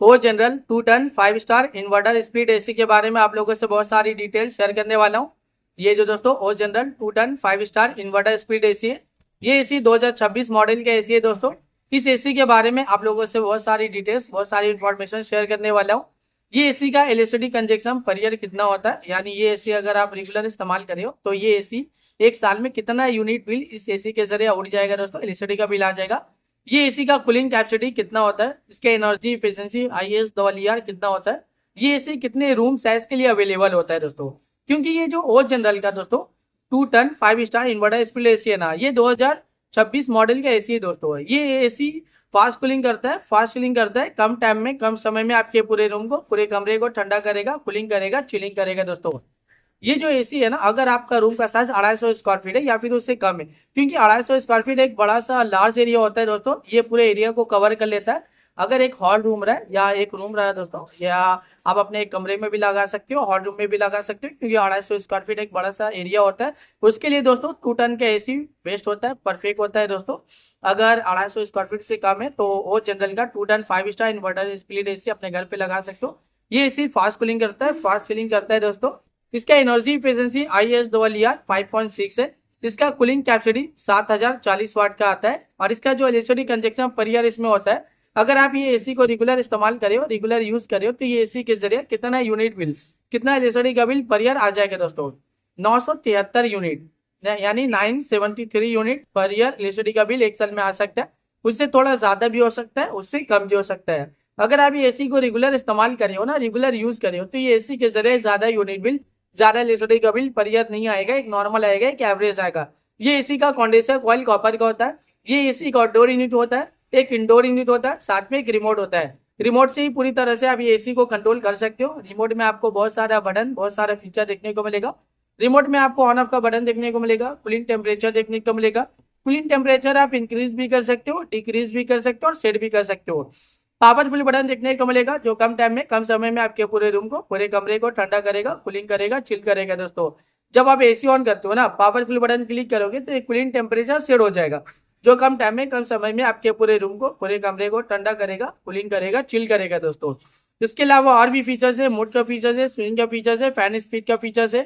ओ General 2 ton 5 star inverter split AC के बारे में आप लोगों से बहुत सारी डिटेल शेयर करने वाला हूँ। ये जो दोस्तों O General 2 ton 5 star inverter split AC है। ये एसी 2026 मॉडल का एसी है दोस्तों। इस एसी के बारे में आप लोगों से बहुत सारी डिटेल्स, बहुत सारी इंफॉर्मेशन शेयर करने वाला हूँ। ये एसी का एलएसडी कंजप्शन पर ईयर कितना होता है, यानी ये एसी अगर आप रेगुलर इस्तेमाल करें हो तो ये एसी एक साल में कितना यूनिट बिल इस एसी के जरिए उड़ जाएगा दोस्तों, एलएसडी का बिल आ जाएगा। ये एसी का कूलिंग कैपेसिटी कितना होता है, इसके एनर्जी इफिशिएंसी आईएस डबलईआर कितना होता है, ये एसी कितने रूम साइज के लिए अवेलेबल होता है दोस्तों। क्योंकि ये जो ओ जनरल का दोस्तों 2 ton 5 star inverter split AC है ना, ये 2026 मॉडल का एसी है दोस्तों। ये एसी फास्ट कूलिंग करता है, फास्ट कूलिंग करता है, कम टाइम में कम समय में आपके पूरे रूम को, पूरे कमरे को ठंडा करेगा, कूलिंग करेगा, चिलिंग करेगा दोस्तों। ये जो एसी है ना, अगर आपका रूम का साइज 250 स्क्वायर फीट है या फिर उससे कम है, क्योंकि 250 स्क्वायर फीट एक बड़ा सा लार्ज एरिया होता है दोस्तों, ये पूरे एरिया को कवर कर लेता है। अगर एक हॉल रूम रहा है या एक रूम रहा है दोस्तों, या आप अपने एक कमरे में भी लगा सकते हो, हॉल रूम में भी लगा सकते हो, क्योंकि 250 स्क्वायर फीट एक बड़ा सा एरिया होता है। उसके लिए दोस्तों 2 टन का एसी बेस्ट होता है, परफेक्ट होता है दोस्तों। अगर 250 स्क्वायर फीट से कम है तो वो जनरल का 2 ton 5 star inverter split AC अपने घर पे लगा सकते हो। ये एसी फास्ट कूलिंग करता है, फास्ट चिलिंग करता है दोस्तों। इसका एनर्जी इफिशिएंसी ISER 5.6 है। इसका कूलिंग कैपेसिटी 7040 वाट का आता है। और इसका जो एलएसडी कंजक्शन पर ईयर इसमें होता है, अगर आप ये एसी को रेगुलर इस्तेमाल करे हो, रेगुलर यूज करे हो, तो ये एसी के जरिए कितना यूनिट बिल, कितना एलएसडी का बिल पर ईयर आ जाएगा दोस्तों, 973 यूनिट, यानी 973 यूनिट पर ईयर एलएसडी का बिल एक साल में आ सकता है। उससे थोड़ा ज्यादा भी हो सकता है, उससे कम भी हो सकता है। अगर आप ये एसी को रेगुलर इस्तेमाल करे हो ना, रेगुलर यूज करे हो, तो ये एसी के जरिए ज्यादा यूनिट बिल, ज्यादा एलएसडी का बिल पर ईयर नहीं आएगा, एक नॉर्मल आएगा, एक एवरेज आएगा। ये एसी का कंडेंसर कॉइल कॉपर का होता है। ये एसी का आउटडोर यूनिट होता है, एक इंडोर यूनिट होता है, साथ में एक रिमोट होता है। रिमोट से ही पूरी तरह से आप ये एसी को कंट्रोल कर सकते हो। रिमोट में आपको बहुत सारा बटन, बहुत सारा फीचर देखने को मिलेगा। रिमोट में आपको ऑन ऑफ का बटन देखने को मिलेगा, कूलिंग टेम्परेचर देखने को मिलेगा। कूलिंग टेम्परेचर आप इंक्रीज भी कर सकते हो, डिक्रीज भी कर सकते हो और सेट भी कर सकते हो। पावरफुल बटन देखने को मिलेगा जो कम टाइम में, कम समय में आपके पूरे रूम को, पूरे कमरे को ठंडा करेगा, कूलिंग करेगा, चिल करेगा दोस्तों। जब आप एसी ऑन करते हो ना, पावरफुल बटन क्लिक करोगे तो एक कूलिंग टेम्परेचर सेट हो जाएगा, जो कम टाइम में, कम समय में आपके पूरे रूम को, पूरे कमरे को ठंडा करेगा, कूलिंग करेगा, चिल करेगा दोस्तों। इसके अलावा और भी फीचर्स है, मोड का फीचर्स है, स्विंग का फीचर्स है, फैन स्पीड का फीचर्स है,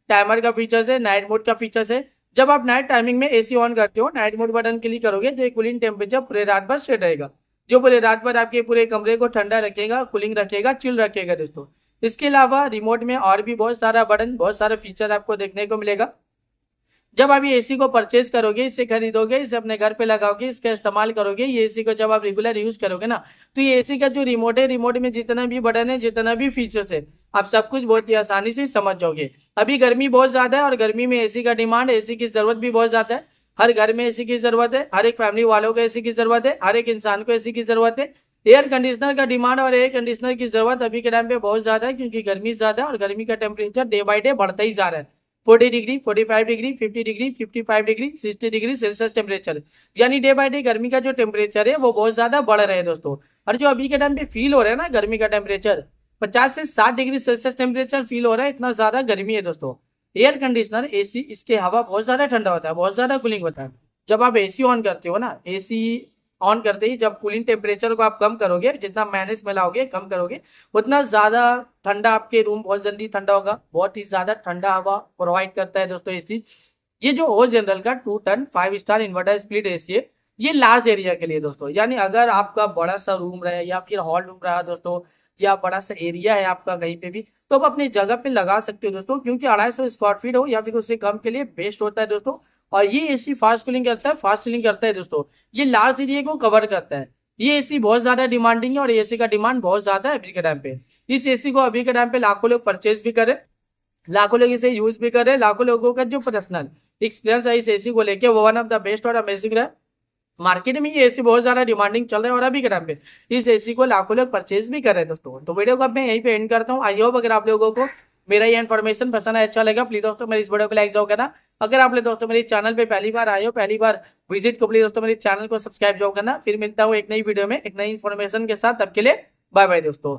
टाइमर का फीचर्स है, नाइट मोड का फीचर्स है। जब आप नाइट टाइमिंग में एसी ऑन करते हो, नाइट मोड बटन क्लिक करोगे तो कूलिंग टेम्परेचर पूरे रात भर सेट रहेगा, जो पूरे रात भर आपके पूरे कमरे को ठंडा रखेगा, कूलिंग रखेगा, चिल रखेगा दोस्तों। इसके अलावा रिमोट में और भी बहुत सारा बटन, बहुत सारा फीचर आपको देखने को मिलेगा। जब आप ये एसी को परचेज करोगे, इसे खरीदोगे, इसे अपने घर पे लगाओगे, इसका इस्तेमाल करोगे, ये एसी को जब आप रेगुलर यूज करोगे ना, तो ये एसी का जो रिमोट है, रिमोट में जितना भी बटन है, जितना भी फीचर्स है, आप सब कुछ बहुत ही आसानी से समझ जाओगे। अभी गर्मी बहुत ज्यादा है और गर्मी में एसी का डिमांड, एसी की जरूरत भी बहुत ज्यादा है। हर घर में एसी की जरूरत है, हर एक फैमिली वालों को एसी की जरूरत है, हर एक इंसान को एसी की जरूरत है। एयर कंडीशनर का डिमांड और एयर कंडीशनर की जरूरत अभी के टाइम पे बहुत ज्यादा है, क्योंकि गर्मी ज्यादा है और गर्मी का टेम्परेचर डे बाई डे बढ़ता ही जा रहा है। 40 degree, 45 degree, 50 degree, 55 degree, 60 degree Celsius temperature, यानी डे बाई डे गर्मी का जो टेम्परेचर है वो बहुत ज्यादा बढ़ रहा है दोस्तों। और जो अभी के टाइम पे फील हो रहा है ना गर्मी का टेम्परेचर, 50 से 60 डिग्री सेल्सियस टेम्परेचर फील हो रहा है, इतना ज्यादा गर्मी है दोस्तों। एयर कंडीशनर एसी, इसके हवा बहुत ज्यादा ठंडा होता है, बहुत ज्यादा कूलिंग होता है। जब आप एसी ऑन करते हो ना, एसी ऑन करते ही जब कूलिंग टेम्परेचर को आप कम करोगे, जितना मैनेज में लाओगे, कम करोगे, उतना ज्यादा ठंडा आपके रूम बहुत जल्दी ठंडा होगा, बहुत ही ज्यादा ठंडा हवा प्रोवाइड करता है दोस्तों एसी। ये जो ओ जनरल का 2 ton 5 star inverter split AC है, ये लार्ज एरिया के लिए दोस्तों, यानी अगर आपका बड़ा सा रूम रहे या फिर हॉल रूम रहा दोस्तों, या बड़ा सा एरिया है आपका कहीं पे भी, तो आप अपनी जगह पे लगा सकते हो दोस्तों, क्योंकि 250 स्क्वायर फीट हो या फिर उससे कम के लिए बेस्ट होता है दोस्तों। और ये एसी फास्ट कूलिंग करता है, फास्ट चिलिंग करता है दोस्तों। ये लार्ज एरिया को कवर करता है। ये एसी बहुत ज्यादा डिमांडिंग है और एसी का डिमांड बहुत ज्यादा है अभी के टाइम पे। इस एसी को अभी के टाइम पे लाखों लोग परचेज भी करे, लाखों लोग इसे यूज भी कर रहे हैं। लाखों लोगों का जो पर्सनल एक्सपीरियंस है इस एसी को लेके, वो वन ऑफ द बेस्ट और अमेजिंग रहा। मार्केट में ये एसी बहुत ज्यादा डिमांडिंग चल रहा है और अभी के टाइम पे इस एसी को लाखों लोग परचेज भी कर रहे हैं दोस्तों। तो वीडियो को अब मैं यहीं पे एंड करता हूँ। आई होप अगर आप लोगों को मेरा ये इन्फॉर्मेशन पसंद है, अच्छा लगा, प्लीज दोस्तों मेरे इस वीडियो को लाइक जरूर करना। अगर आप लोग दोस्तों मेरे चैनल पे पहली बार आए हो, पहली बार विजिट को, प्लीज दोस्तों मेरे चैनल को सब्सक्राइब जरूर करना। फिर मिलता हूँ एक नई वीडियो में एक नई इन्फॉर्मेशन के साथ, तब के लिए बाय बाय दोस्तों।